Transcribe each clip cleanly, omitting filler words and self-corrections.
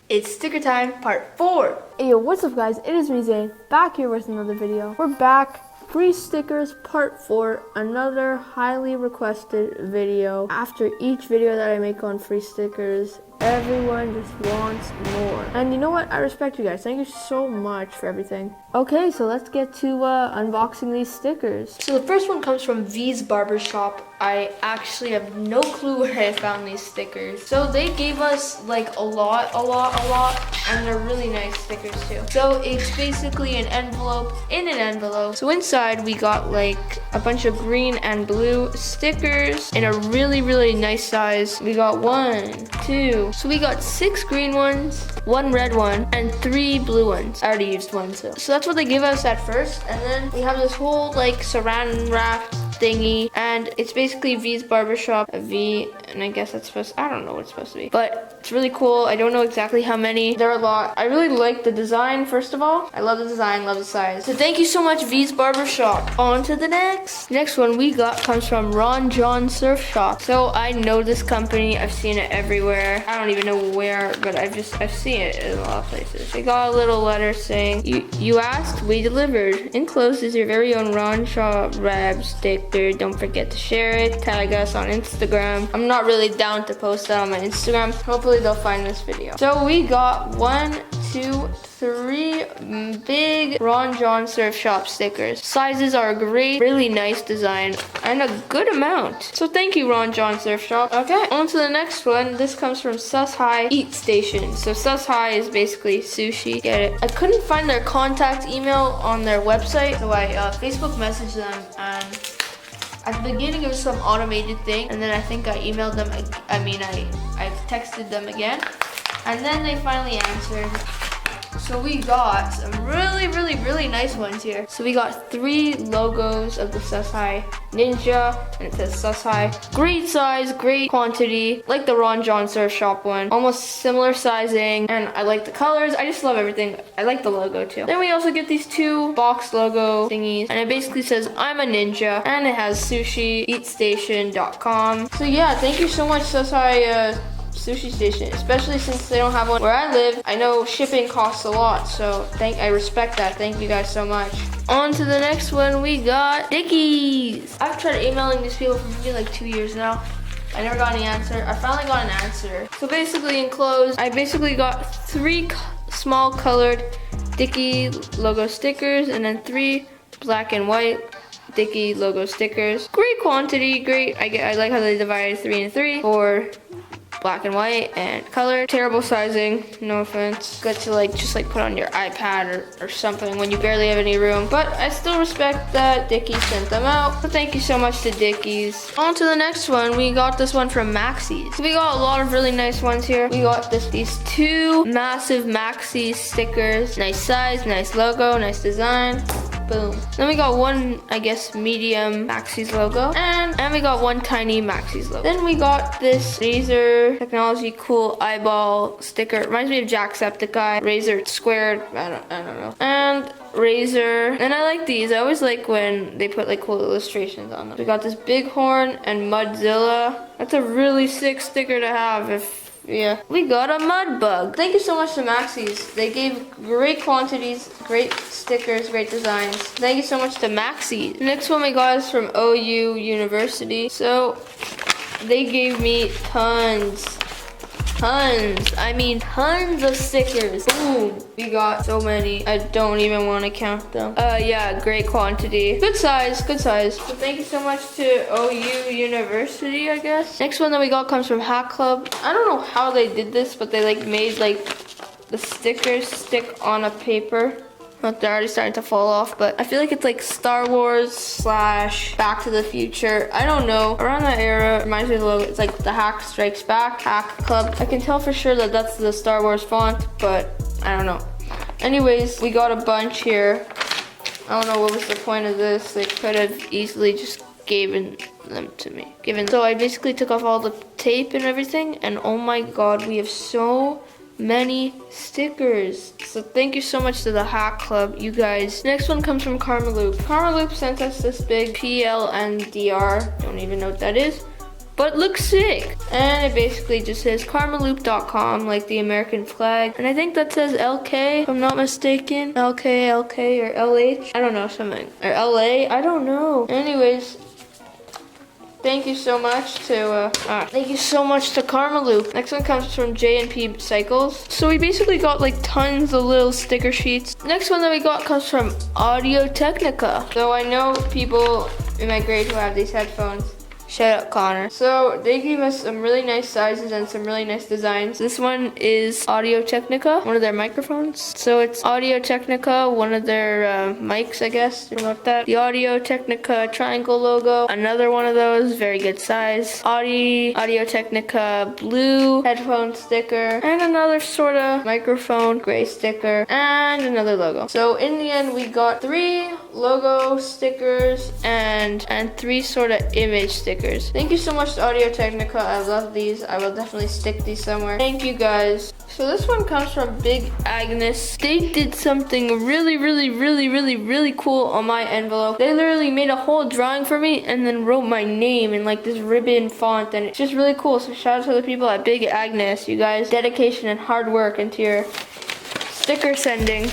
It's sticker time part 4. Hey yo, what's up guys? It is me Zane, back here with another video. We're back, free stickers part 4, another highly requested video. After each video that I make on free stickers, everyone just wants more. And you know what? I respect you guys. Thank you so much for everything. Okay, so let's get to unboxing these stickers. So the first one comes from V's Barbershop. I actually have no clue where I found these stickers. So they gave us like a lot, and they're really nice stickers too. So it's basically an envelope in an envelope. So inside we got like a bunch of green and blue stickers in a really nice size. We got 1, 2, so we got 6 green ones, 1 red one, and 3 blue ones. I already used one, so that's what they gave us at first. And then we have this whole like saran wrap thingy, and it's basically V's Barbershop, a V, and I guess that's supposed, I don't know what it's supposed to be, but it's really cool. I don't know exactly how many. There are a lot. I really like the design, first of all. I love the design, love the size. So thank you so much, V's Barbershop. On to the next one we got comes from Ron John Surf Shop. So I know this company, I've seen it everywhere. I don't even know where, but I've seen it in a lot of places. They got a little letter saying, you asked, we delivered. Enclosed is your very own Ron Shaw Rab sticker. Don't forget to share it. Tag us on Instagram. I'm not really down to post that on my Instagram. Hopefully they'll find this video. So we got 1, 2, 3 big Ron John Surf Shop stickers. Sizes are great, really nice design, and a good amount. So thank you, Ron John Surf Shop. Okay, on to the next one. This comes from Sus High Eat Station. So Sus High is basically sushi. Get it? I couldn't find their contact email on their website, so I Facebook messaged them, and at the beginning it was some automated thing, and then I think I emailed them, I texted them again, and then they finally answered. So we got some really nice ones here. So we got 3 logos of the Sus High Ninja, and it says Sus High. Great size, great quantity, like the Ron John Surf Shop one. Almost similar sizing, and I like the colors. I just love everything. I like the logo too. Then we also get these 2 box logo thingies, and it basically says I'm a ninja, and it has sushieatstation.com. So yeah, thank you so much, Sus High Sushi Station, especially since they don't have one where I live. I know shipping costs a lot, so I respect that. Thank you guys so much. On to the next one, we got Dickies. I've tried emailing these people for maybe like 2 years now. I never got any answer. I finally got an answer. So basically enclosed, I basically got 3 small colored Dickie logo stickers, and then 3 black and white Dickie logo stickers. Great quantity, great. I like how they divided 3 and 3 for black and white and color. Terrible sizing, no offense. Good to just put on your iPad or something when you barely have any room. But I still respect that Dickies sent them out. So thank you so much to Dickies. On to the next one. We got this one from Maxxis. We got a lot of really nice ones here. We got these 2 massive Maxxis stickers. Nice size, nice logo, nice design. Boom. Then we got 1, I guess, medium Maxxis logo. And we got 1 tiny Maxxis logo. Then we got this Razer Technology Cool Eyeball sticker. It reminds me of Jacksepticeye. Razer squared. I don't know. And Razer. And I like these. I always like when they put like cool illustrations on them. We got this Bighorn and Mudzilla. That's a really sick sticker to have yeah. We got a mud bug. Thank you so much to Maxxis. They gave great quantities, great stickers, great designs. Thank you so much to Maxxis. The next one we got is from OU University. So they gave me tons of stickers. Boom. We got so many. I don't even want to count them. Yeah, great quantity. Good size. So thank you so much to OU University, I guess. Next one that we got comes from Hack Club. I don't know how they did this, but they made the stickers stick on a paper. Look, they're already starting to fall off, but I feel like it's like Star Wars / Back to the Future. I don't know. Around that era, reminds me of the logo. It's like the Hack Strikes Back, Hack Club. I can tell for sure that that's the Star Wars font, but I don't know. Anyways, we got a bunch here. I don't know what was the point of this. They could have easily just given them to me. So I basically took off all the tape and everything, and oh my god, we have so many stickers. So thank you so much to the Hack Club, you guys. Next one comes from Karmaloop. Karmaloop sent us this big PLNDR. Don't even know what that is. but looks sick. And it basically just says karmaloop.com, like the American flag. And I think that says LK, if I'm not mistaken. LK, or LH. I don't know, something. Or LA, I don't know. Anyways, thank you so much to Karmaloop. Next one comes from J&P Cycles. So we basically got like tons of little sticker sheets. Next one that we got comes from Audio Technica. So I know people in my grade who have these headphones. Shout out Connor. So they gave us some really nice sizes and some really nice designs. This one is Audio Technica, one of their microphones. So it's Audio Technica, one of their mics, I guess. You know what that? The Audio Technica triangle logo. Another one of those, very good size. Audio Technica blue headphone sticker. And another sort of microphone gray sticker. And another logo. So in the end, we got 3 logo stickers and 3 sort of image stickers. Thank you so much to Audio Technica. I love these. I will definitely stick these somewhere. Thank you guys. So this one comes from Big Agnes. They did something really cool on my envelope. They literally made a whole drawing for me and then wrote my name in like this ribbon font, and it's just really cool. So shout out to the people at Big Agnes. You guys, dedication and hard work into your sticker sending.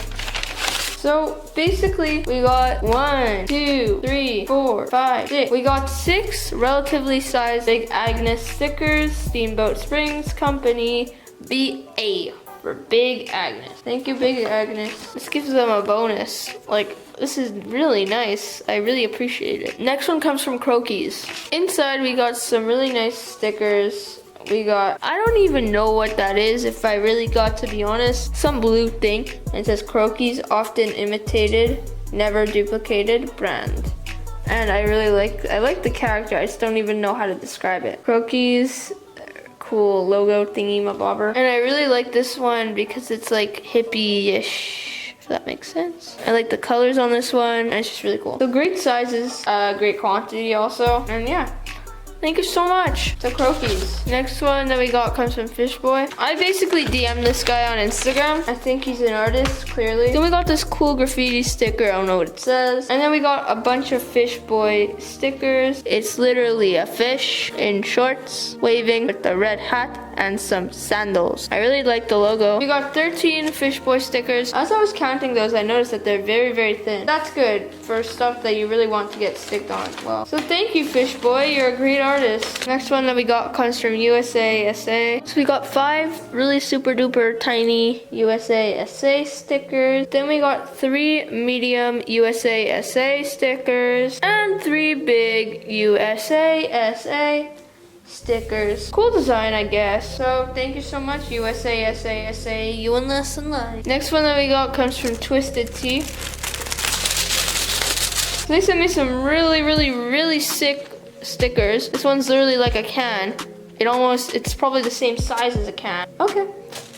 So basically we got 1, 2, 3, 4, 5, 6. We got 6 relatively sized Big Agnes stickers. Steamboat Springs Company BA for Big Agnes. Thank you, Big Agnes. This gives them a bonus. Like, this is really nice. I really appreciate it. Next one comes from Croquis. Inside we got some really nice stickers. We got, I don't even know what that is, if I really got to be honest, some blue thing. It says Croquis, often imitated, never duplicated brand. And I like the character. I just don't even know how to describe it. Croquis, cool logo thingy mabobber. And I really like this one because it's like hippie-ish, if that makes sense. I like the colors on this one, and it's just really cool. So great sizes, great quantity also, and yeah. Thank you so much to Croquis. Next one that we got comes from Fishboy. I basically DM'd this guy on Instagram. I think he's an artist, clearly. Then we got this cool graffiti sticker. I don't know what it says. And then we got a bunch of Fishboy stickers. It's literally a fish in shorts, waving with a red hat and some sandals. I really like the logo. We got 13 Fishboy stickers. As I was counting those, I noticed that they're very thin. That's good for stuff that you really want to get sticked on. Well, so thank you, Fishboy. You're a great artist. Next one that we got comes from USA SA. So we got 5 really super duper tiny USA SA stickers. Then we got 3 medium USA SA stickers and 3 big USA SA stickers. Cool design, I guess. So thank you so much, USA SA, you and Lesson Live. Next one that we got comes from Twisted Tea. They sent me some really sick stickers. This one's literally like a can. It's probably the same size as a can. Okay.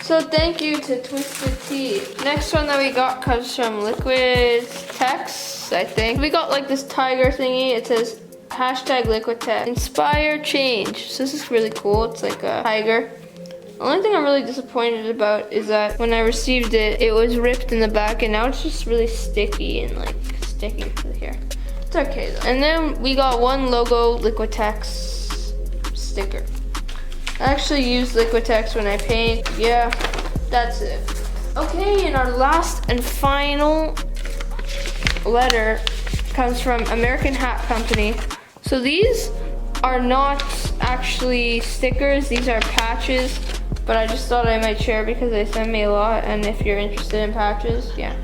So thank you to Twisted Tea. Next one that we got comes from Liquid Text, I think. We got like this tiger thingy. It says hashtag Liquid Text. Inspire change. So this is really cool. It's like a tiger. The only thing I'm really disappointed about is that when I received it, it was ripped in the back and now it's just really sticky and like sticking to here. It's okay though. And then we got 1 logo Liquitex sticker. I actually use Liquitex when I paint. Yeah, that's it. Okay, and our last and final letter comes from American Hat Company. So these are not actually stickers, these are patches, but I just thought I might share because they send me a lot, and if you're interested in patches, yeah.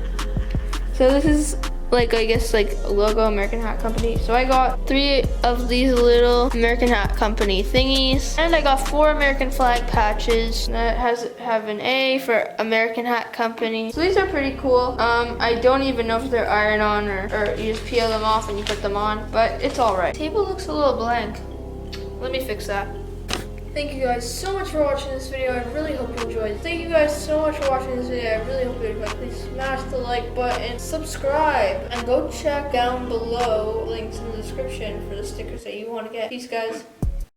So this is like, I guess, like a logo American Hat Company. So I got 3 of these little American Hat Company thingies, and I got 4 American flag patches that have an A for American Hat Company. So these are pretty cool. I don't even know if they're iron-on or you just peel them off and you put them on, but it's all right. Table looks a little blank. Let me fix that. Thank you guys so much for watching this video. I really hope you enjoyed. Thank you guys so much for watching this video. I really hope you enjoyed. Please smash the like button, subscribe, and go check down below links in the description for the stickers that you want to get. Peace, guys.